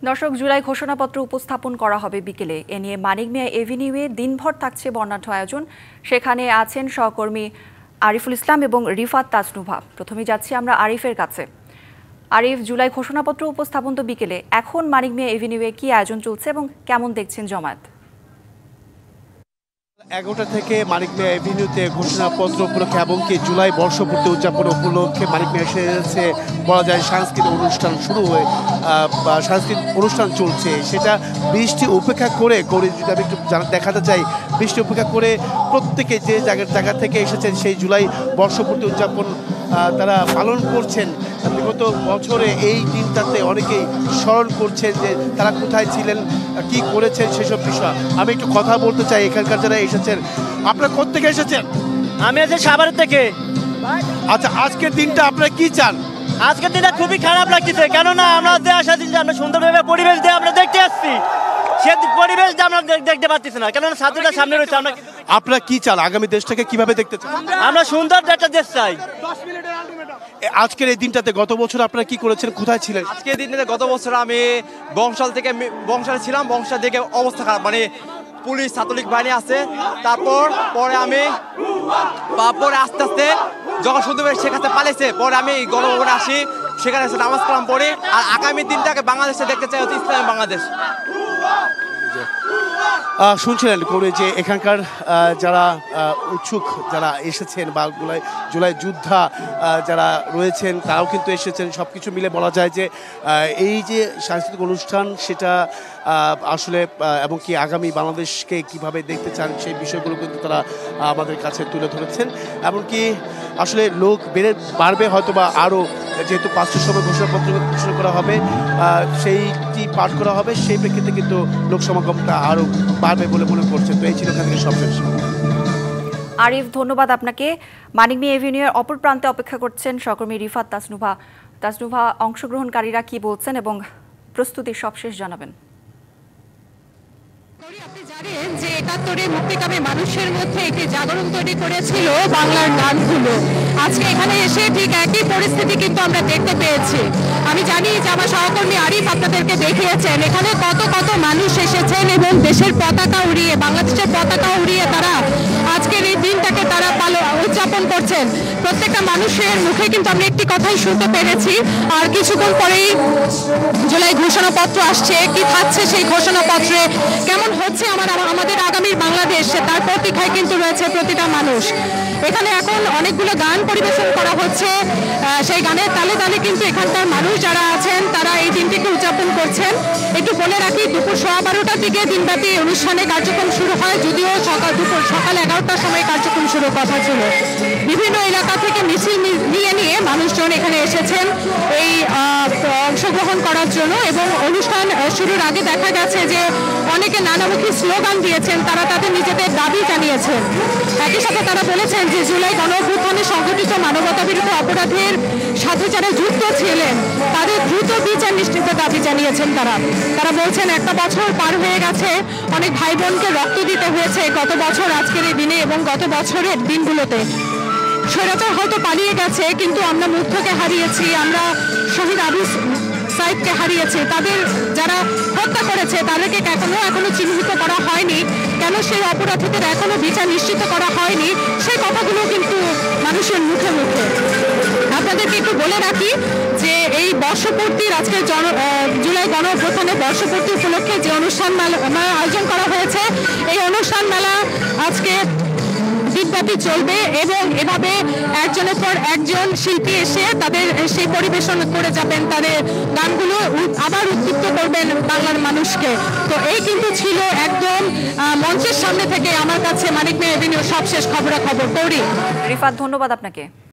দর্শক, জুলাই ঘোষণাপত্র উপস্থাপন করা হবে বিকেলে। এ নিয়ে মানিক মিয়া এভিনিউয়ে দিনভর থাকছে বর্ণাঢ্য আয়োজন। সেখানে আছেন সহকর্মী আরিফুল ইসলাম এবং রিফাত তাসনুভা। প্রথমে যাচ্ছি আমরা আরিফের কাছে। আরিফ, জুলাই ঘোষণাপত্র উপস্থাপন তো বিকেলে, এখন মানিক মিয়া এভিনিউয়ে কি আয়োজন চলছে এবং কেমন দেখছেন জমায়েত? 11টা থেকে মানিক মিয়া এভিনিউতে ঘোষণাপত্র উপলক্ষে এবং কি জুলাই বর্ষপূর্তি উদযাপন উপলক্ষে মানিক মিয়া এসেছে বলা যায় সাংস্কৃতিক অনুষ্ঠান শুরু হয়ে সাংস্কৃতিক অনুষ্ঠান চলছে। সেটা বৃষ্টি উপেক্ষা করে যদি আমি একটু দেখাতে চাই, বৃষ্টি উপেক্ষা করে প্রত্যেকে যে জায়গা থেকে এসেছেন সেই জুলাই বর্ষপূর্তি উদযাপন তারা পালন করছেন। বিগত বছরে এই দিনটাতে অনেকেই স্মরণ করছেন যে তারা কোথায় ছিলেন, কি করেছেন সেসব বিষয়। আমি একটু কথা বলতে চাই এখানকার যারা এসেছেন। আপনারা কোত্থেকে এসেছেন? আমি আছি সাভার থেকে। আচ্ছা, আজকের দিনটা আপনারা কি চান? আজকের দিনটা খুবই খারাপ লাগতেছে, কেননা আমরা যে আশা দিন যে আমরা সুন্দরভাবে পরিবেশ দিয়ে আমরা দেখতে আসছি, সে পরিবেশ আমরা দেখতে পাচ্ছি না, কেননা ছাত্ররা সামনে রয়েছে। আপনারা কি চান? আগামী দেশটাকে কিভাবে দেখতে চান? আমরা সুন্দর একটা দেশ চাই। আজকের এই দিনটাতে গত বছর আপনারা কি করেছেন, কোথায় ছিলেন? আজকের দিনটাতে গত বছর আমি বংশালে ছিলাম। বংশাল দেখে অবস্থা খারাপ, মানে পুলিশ ছাত্রলীগ বাহিনী আছে। পরে আস্তে আস্তে যখন সুন্দরভাবে সেখানে পালিয়েছে, পরে আমি গণভবনে আসি, সেখানে এসে নামাজ কালাম পড়ি। আর আগামী দিনটাকে বাংলাদেশে দেখতে চাই হচ্ছে ইসলামী বাংলাদেশ। শুনছিলেন করে যে এখানকার যারা উৎসুক যারা এসেছেন বা জুলাই যোদ্ধা যারা রয়েছেন তারাও কিন্তু এসেছেন। সব কিছু মিলে বলা যায় যে এই যে সাংস্কৃতিক অনুষ্ঠান সেটা আসলে এবং কি আগামী বাংলাদেশকে কিভাবে দেখতে চান সেই বিষয়গুলো কিন্তু তারা আমাদের কাছে তুলে ধরেছেন। এমনকি আসলে লোক বাড়বে হয়তো বা আরও, যেহেতু 5টার সময় ঘোষণাপত্র ঘোষণা করা হবে, সেইটি পাঠ করা হবে, সেই প্রেক্ষিতে কিন্তু লোক সমাগমটা আরও বাড়বে বলে মনে করছে। তো এই ছিল এখান থেকে সবশেষ। আরিফ, ধন্যবাদ আপনাকে। মানিক মিয়া এভিনিউয়ের অপর প্রান্তে অপেক্ষা করছেন সহকর্মী রিফাত তাসনুভা। অংশগ্রহণকারীরা কি বলছেন এবং প্রস্তুতির সবশেষ জানাবেন। আপনি জানেন যে 71-এ মুক্তিকামী মানুষের মধ্যে একটি জাগরণ তৈরি করেছিল বাংলার গানগুলো। আজকে এখানে এসে ঠিক একই পরিস্থিতি কিন্তু আমরা দেখতে পেয়েছি। আমি জানি যে আমার সহকর্মী আরিফ আপনাদেরকে দেখিয়েছেন এখানে কত কত মানুষ এসেছেন এবং দেশের পতাকা উড়িয়ে, বাংলাদেশের পতাকা উড়িয়ে তারা আজকের এই দিনটাকে তারা উদযাপন করছেন। প্রত্যেকটা মানুষের মুখে কিন্তু আমরা একটি কথাই শুনতে পেরেছি, আর কিছুক্ষণ পরেই জুলাই ঘোষণাপত্র আসছে। কি থাকছে সেই ঘোষণাপত্রে, কেমন হচ্ছে আমাদের আগামী বাংলাদেশ, তার প্রতীক্ষায় কিন্তু রয়েছে প্রতিটা মানুষ। এখানে এখন অনেকগুলো গান পরিবেশন করা হচ্ছে। সেই গানের তালে তালে কিন্তু এখানকার মানুষ যারা আছেন তারা এই দিনটিকে উদযাপন করছেন। একটু বলে রাখি, দুপুর 12:15টার দিকে দিনব্যাপী অনুষ্ঠানের কার্যক্রম শুরু হয়, যদিও সকাল 11টার সময় কার্যক্রম শুরুর কথা ছিল। বিভিন্ন এলাকা থেকে মিছিল নিয়ে মানুষজন এখানে এসেছেন এই অংশগ্রহণ করার জন্য। এবং অনুষ্ঠান শুরুর আগে দেখা গেছে যে অনেকে নানামুখী স্লোগান দিয়েছেন, তারা তাদের নিজেদের দাবি জানিয়েছেন। একই সাথে তারা বলেছেন যে জুলাই গণঅভ্যুত্থানে সংঘটিত মানবতা বিরোধী অপরাধের সাথে যারা যুক্ত ছিলেন তাদের দ্রুত বিচার নিশ্চিত দাবি জানিয়েছেন। তারা বলছেন একটা বছর পার হয়ে গেছে, অনেক ভাই বোনকে রক্ত দিতে হয়েছে গত বছর আজকের এই দিনে এবং গত বছরের দিনগুলোতে। স্বৈরাচার হয়তো পালিয়ে গেছে, কিন্তু আমরা মুগ্ধকে হারিয়েছি, আমরা শহীদ আবু সাইদকে হারিয়েছি। তাদের যারা হত্যা করেছে তাদেরকে এখনো চিহ্নিত করা হয়নি, কেন সেই অপরাধীদের এখনো বিচার নিশ্চিত করা হয়নি, সেই কথাগুলো কিন্তু মানুষের মুখে মুখে। আপনাদেরকে একটু বলে রাখি যে এই বর্ষপূর্তির আজকে জুলাই গণঅভ্যুত্থানের বর্ষপূর্তি উপলক্ষে যে অনুষ্ঠান মেলা আয়োজন করা হয়েছে, এই অনুষ্ঠান মেলা আজকে দিনব্যাপী চলবে এবং এভাবে একজনের পর একজন শিল্পী এসে তাদের সেই পরিবেশন করে যাবেন, তাদের গানগুলো আবার উদ্দীপ্ত করবেন বাংলার মানুষকে। তো এই কিন্তু ছিল একদম মঞ্চের সামনে থেকে আমার কাছে মানিক মিয়া এভিনিউ সবশেষ খবরাখবর। করি রিফাত, ধন্যবাদ আপনাকে।